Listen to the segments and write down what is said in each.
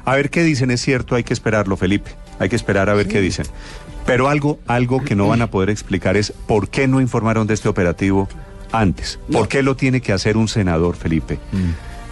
A ver qué dicen, es cierto, hay que esperarlo, Felipe. Hay que esperar a ver qué dicen. Pero algo que no van a poder explicar es por qué no informaron de este operativo antes. ¿Por qué lo tiene que hacer un senador, Felipe?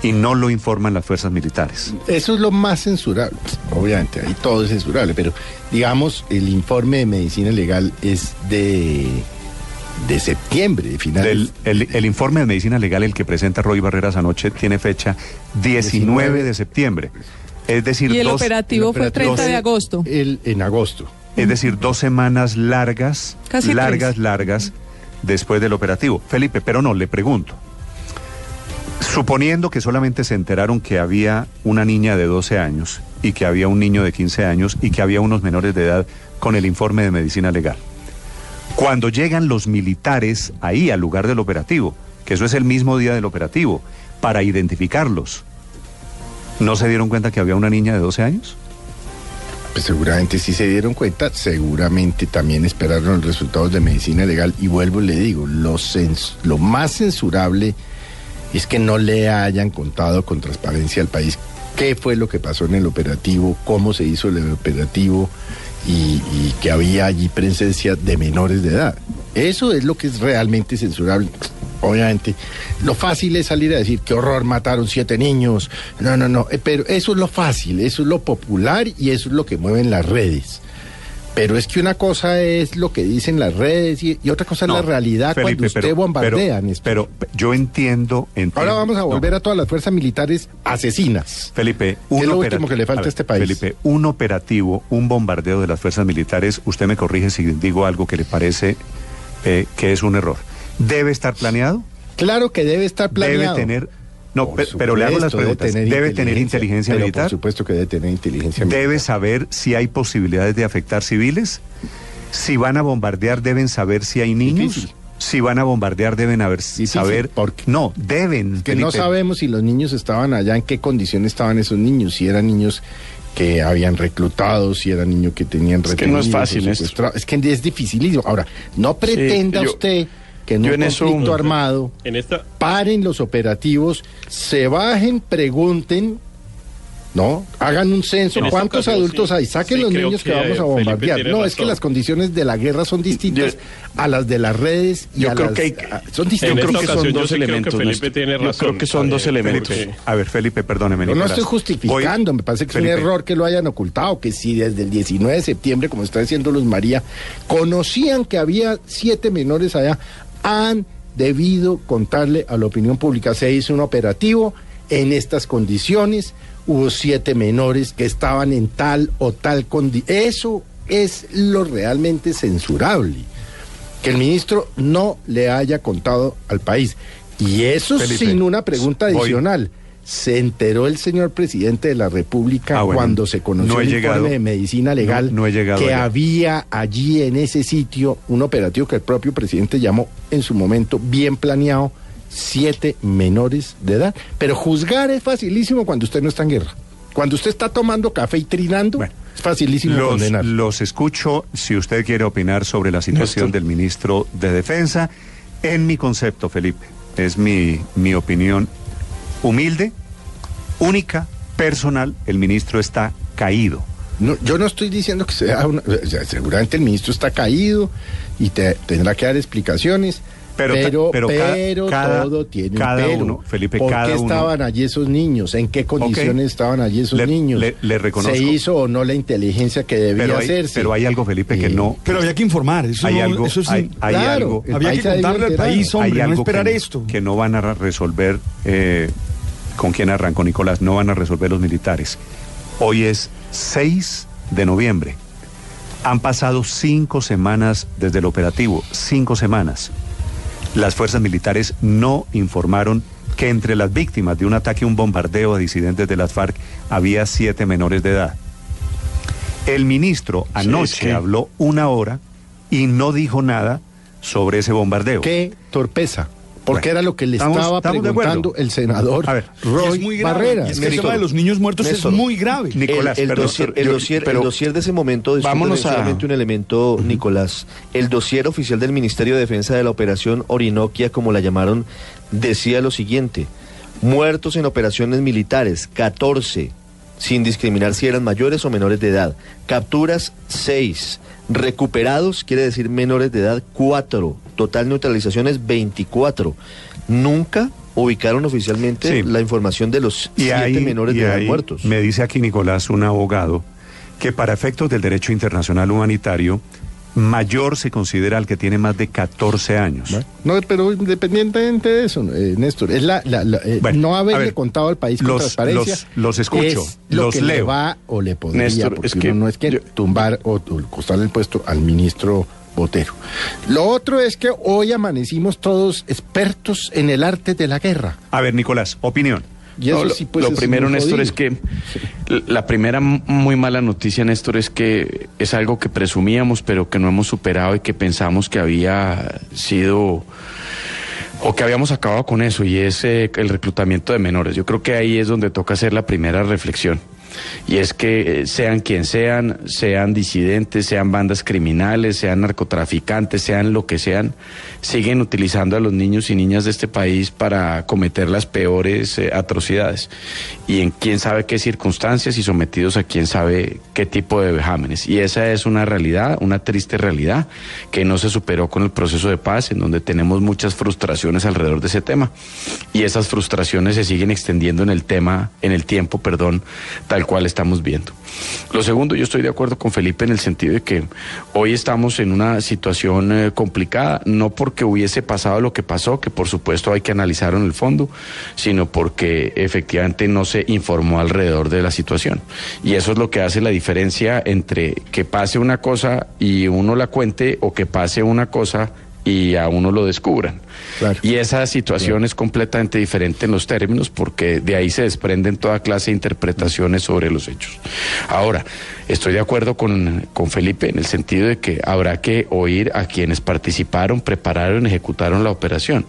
Y no lo informan las fuerzas militares. Eso es lo más censurable. Obviamente, ahí todo es censurable, pero digamos, el informe de medicina legal es de septiembre, de finales. El informe de medicina legal, el que presenta Roy Barreras anoche, tiene fecha 19 de septiembre. Es decir, y el operativo fue 30 de agosto. En agosto. Es decir, 2 semanas largas, casi largas después del operativo. Felipe, pero no, le pregunto. Suponiendo que solamente se enteraron que había una niña de 12 años y que había un niño de 15 años y que había unos menores de edad con el informe de medicina legal. Cuando llegan los militares ahí al lugar del operativo, que eso es el mismo día del operativo, para identificarlos, ¿no se dieron cuenta que había una niña de 12 años? Pues seguramente sí se dieron cuenta, seguramente también esperaron los resultados de medicina legal y vuelvo y le digo, lo más censurable es que no le hayan contado con transparencia al país qué fue lo que pasó en el operativo, cómo se hizo el operativo y que había allí presencia de menores de edad. Eso es lo que es realmente censurable. Obviamente, lo fácil es salir a decir qué horror, mataron 7 niños. No, pero eso es lo fácil, eso es lo popular y eso es lo que mueven las redes. Pero es que una cosa es lo que dicen las redes y otra cosa es la realidad, Felipe, cuando usted bombardea. Pero yo entiendo. Ahora vamos a volver a todas las fuerzas militares asesinas. Felipe, es lo último que le falta a este país. Felipe, un operativo, un bombardeo de las fuerzas militares, usted me corrige si digo algo que le parece que es un error. ¿Debe estar planeado? Claro que debe estar planeado. Debe tener... No, pero le hago las preguntas. ¿Debe tener inteligencia militar? Por supuesto que debe tener inteligencia militar. ¿Debe saber si hay posibilidades de afectar civiles? Si van a bombardear, ¿deben saber si hay niños? Difícil. Si van a bombardear, deben saber... No, deben. Que Felipe, no sabemos si los niños estaban allá, en qué condiciones estaban esos niños, si eran niños que habían reclutado, si eran niños que tenían retenidos. Es que no es fácil esto. Es que es dificilísimo. Ahora, no pretenda usted que en un conflicto armado paren los operativos, se bajen, pregunten, ¿no? Hagan un censo, ¿cuántos adultos hay? Saquen los niños que vamos a bombardear. No, es que las condiciones de la guerra son distintas a las de las redes y son distintas. Yo creo que son dos elementos. Yo creo que son dos elementos. A ver, Felipe, perdóneme. Yo no estoy justificando, me parece que Felipe, es un error que lo hayan ocultado, que si desde el 19 de septiembre, como está diciendo Luz María, conocían que había 7 menores allá, han debido contarle a la opinión pública. Se hizo un operativo en estas condiciones, hubo 7 menores que estaban en tal o tal condición. Eso es lo realmente censurable, que el ministro no le haya contado al país. Y eso Felipe, sin una pregunta adicional. Se enteró el señor presidente de la República cuando se conoció el informe de medicina legal que había allí en ese sitio un operativo que el propio presidente llamó en su momento bien planeado, 7 menores de edad. Pero juzgar es facilísimo cuando usted no está en guerra. Cuando usted está tomando café y trinando, es facilísimo condenar. Los escucho si usted quiere opinar sobre la situación del ministro de Defensa. En mi concepto, Felipe, es mi opinión humilde, única, personal, el ministro está caído. No, yo no estoy diciendo que sea seguramente el ministro está caído y tendrá que dar explicaciones, pero todo tiene un pero. Uno, Felipe, ¿Por qué estaban allí esos niños? ¿En qué condiciones estaban allí esos niños? Le reconozco. ¿Se hizo o no la inteligencia que debía hacerse? Pero hay algo, Felipe, que no... Pero había que informar. Eso hay no, algo, eso sí, hay algo... Había que contarle al país, hombre, no esperar esto. Que no van a resolver... con quien arrancó Nicolás, no van a resolver los militares. Hoy es 6 de noviembre. Han pasado 5 semanas desde el operativo, 5 semanas. Las fuerzas militares no informaron que entre las víctimas de un ataque, un bombardeo a disidentes de las FARC, había 7 menores de edad. El ministro anoche habló 1 hora y no dijo nada sobre ese bombardeo. ¡Qué torpeza! Porque era lo que le estaba preguntando el senador Roy Barreras. Es que el tema de los niños muertos es muy grave. Nicolás, el dossier de ese momento vámonos solamente un elemento, Nicolás. El dossier oficial del Ministerio de Defensa de la Operación Orinoquia, como la llamaron, decía lo siguiente: muertos en operaciones militares, 14. sin discriminar si eran mayores o menores de edad. Capturas, 6. Recuperados, quiere decir menores de edad, 4. Total neutralizaciones, 24. Nunca ubicaron oficialmente la información de los 7 menores de edad muertos. Me dice aquí Nicolás, un abogado, que para efectos del derecho internacional humanitario, mayor se considera al que tiene más de 14 años. No, pero independientemente de eso, Néstor, es no haberle contado al país con transparencia. Los escucho, los que leo. Le va o le podría, Néstor, porque uno no es que tumbar o costarle el puesto al ministro Botero. Lo otro es que hoy amanecimos todos expertos en el arte de la guerra. A ver, Nicolás, opinión. Y eso sí, pues, lo primero, Néstor, es que la primera muy mala noticia, Néstor, es que es algo que presumíamos, pero que no hemos superado y que pensamos que había sido o que habíamos acabado con eso, y es el reclutamiento de menores. Yo creo que ahí es donde toca hacer la primera reflexión. Y es que sean quien sean disidentes, sean bandas criminales, sean narcotraficantes, sean lo que sean, siguen utilizando a los niños y niñas de este país para cometer las peores atrocidades. Y en quién sabe qué circunstancias y sometidos a quién sabe qué tipo de vejámenes. Y esa es una realidad, una triste realidad, que no se superó con el proceso de paz, en donde tenemos muchas frustraciones alrededor de ese tema. Y esas frustraciones se siguen extendiendo en el tiempo, tal cual estamos viendo. Lo segundo, yo estoy de acuerdo con Felipe en el sentido de que hoy estamos en una situación complicada, no porque hubiese pasado lo que pasó, que por supuesto hay que analizarlo en el fondo, sino porque efectivamente no se informó alrededor de la situación. Y eso es lo que hace la diferencia entre que pase una cosa y uno la cuente, o que pase una cosa y a uno lo descubran. Claro. Y esa situación es completamente diferente en los términos, porque de ahí se desprenden toda clase de interpretaciones sobre los hechos. Ahora, estoy de acuerdo con Felipe en el sentido de que habrá que oír a quienes participaron, prepararon, ejecutaron la operación.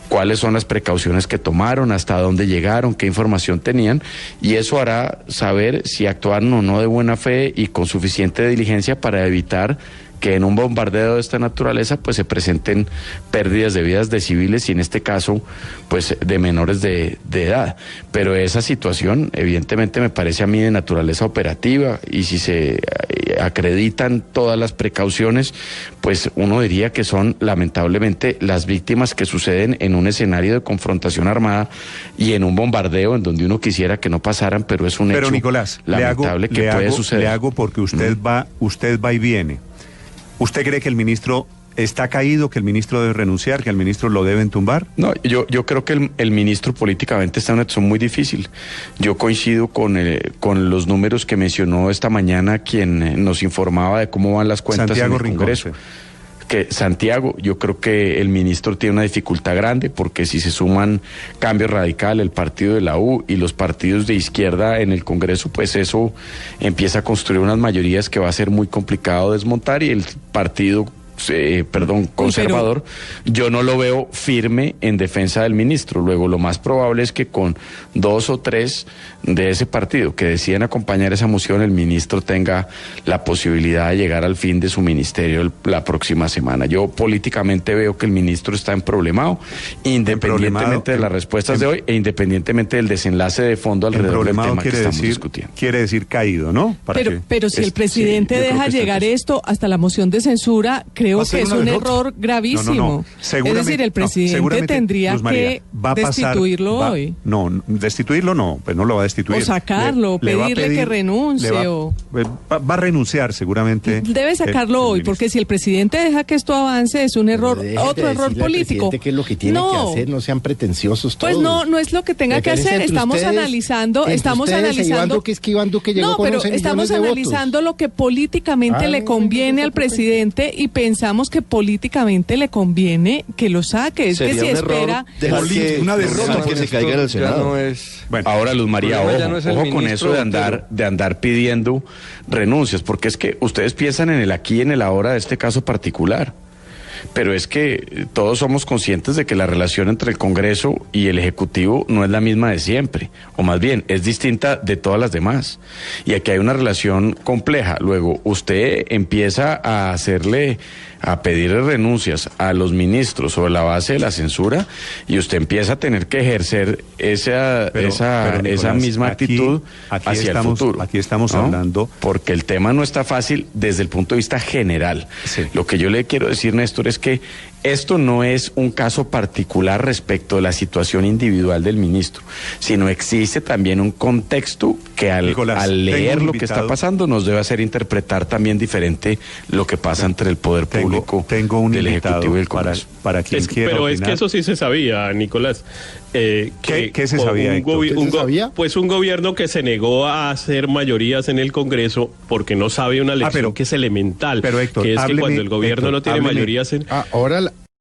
Cuáles son las precauciones que tomaron, hasta dónde llegaron, qué información tenían, y eso hará saber si actuaron o no de buena fe y con suficiente diligencia para evitar que en un bombardeo de esta naturaleza pues se presenten pérdidas de vidas de civiles, y en este caso pues de menores de edad. Pero esa situación evidentemente me parece a mí de naturaleza operativa, y si se acreditan todas las precauciones, pues uno diría que son lamentablemente las víctimas que suceden en un escenario de confrontación armada y en un bombardeo en donde uno quisiera que no pasaran, pero es un hecho Nicolás, lamentable que puede suceder. Le hago porque usted va y viene. ¿Usted cree que el ministro está caído, que el ministro debe renunciar, que el ministro lo deben tumbar? No, yo creo que el ministro políticamente está en una situación muy difícil. Yo coincido con los números que mencionó esta mañana quien nos informaba de cómo van las cuentas Santiago en el Congreso. Que Santiago, yo creo que el ministro tiene una dificultad grande, porque si se suman Cambio Radical, el partido de la U y los partidos de izquierda en el Congreso, pues eso empieza a construir unas mayorías que va a ser muy complicado desmontar, y el partido conservador, yo no lo veo firme en defensa del ministro. Luego, lo más probable es que con 2 o 3 de ese partido que deciden acompañar esa moción, el ministro tenga la posibilidad de llegar al fin de su ministerio la próxima semana. Yo políticamente veo que el ministro está emproblemado, independientemente de las respuestas de hoy e independientemente del desenlace de fondo alrededor del tema que estamos discutiendo. Quiere decir caído, ¿no? Pero si el presidente deja llegar esto hasta la moción de censura, creo que es un error gravísimo. Es decir, el presidente tendría que destituirlo hoy. No, destituirlo no, pues no lo va a destituir. O sacarlo, pedirle que renuncie. Va a renunciar seguramente. Debe sacarlo hoy, porque si el presidente deja que esto avance, es un error, otro error político. ¿Qué es lo que tiene que hacer? No sean pretenciosos todos. Pues no es lo que tenga que hacer. Estamos analizando. Iván Duque llegó con 11 estamos analizando lo que políticamente le conviene al presidente, y pensamos que políticamente le conviene que lo saque. Es que si espera una derrota que se caiga en el Senado. Bueno, ahora, Luz María, ojo con eso de andar pidiendo renuncias, porque es que ustedes piensan en el aquí y en el ahora de este caso particular. Pero es que todos somos conscientes de que la relación entre el Congreso y el Ejecutivo no es la misma de siempre, o más bien es distinta de todas las demás, y aquí hay una relación compleja. Luego usted empieza a a pedir renuncias a los ministros sobre la base de la censura y usted empieza a tener que ejercer esa Nicolás, misma actitud hacia el futuro. Aquí estamos hablando... Porque el tema no está fácil desde el punto de vista general. Sí. Lo que yo le quiero decir, Néstor, es que esto no es un caso particular respecto de la situación individual del ministro, sino existe también un contexto que al leer lo que está pasando nos debe hacer interpretar también diferente lo que pasa entre el poder público del Ejecutivo y el Congreso. Para quien quiera pero opinar. Es que eso sí se sabía, Nicolás. ¿Qué se sabía? Pues un gobierno que se negó a hacer mayorías en el Congreso porque no sabe una lección que es elemental, pero Héctor, que es que cuando el gobierno no tiene mayorías... Ahora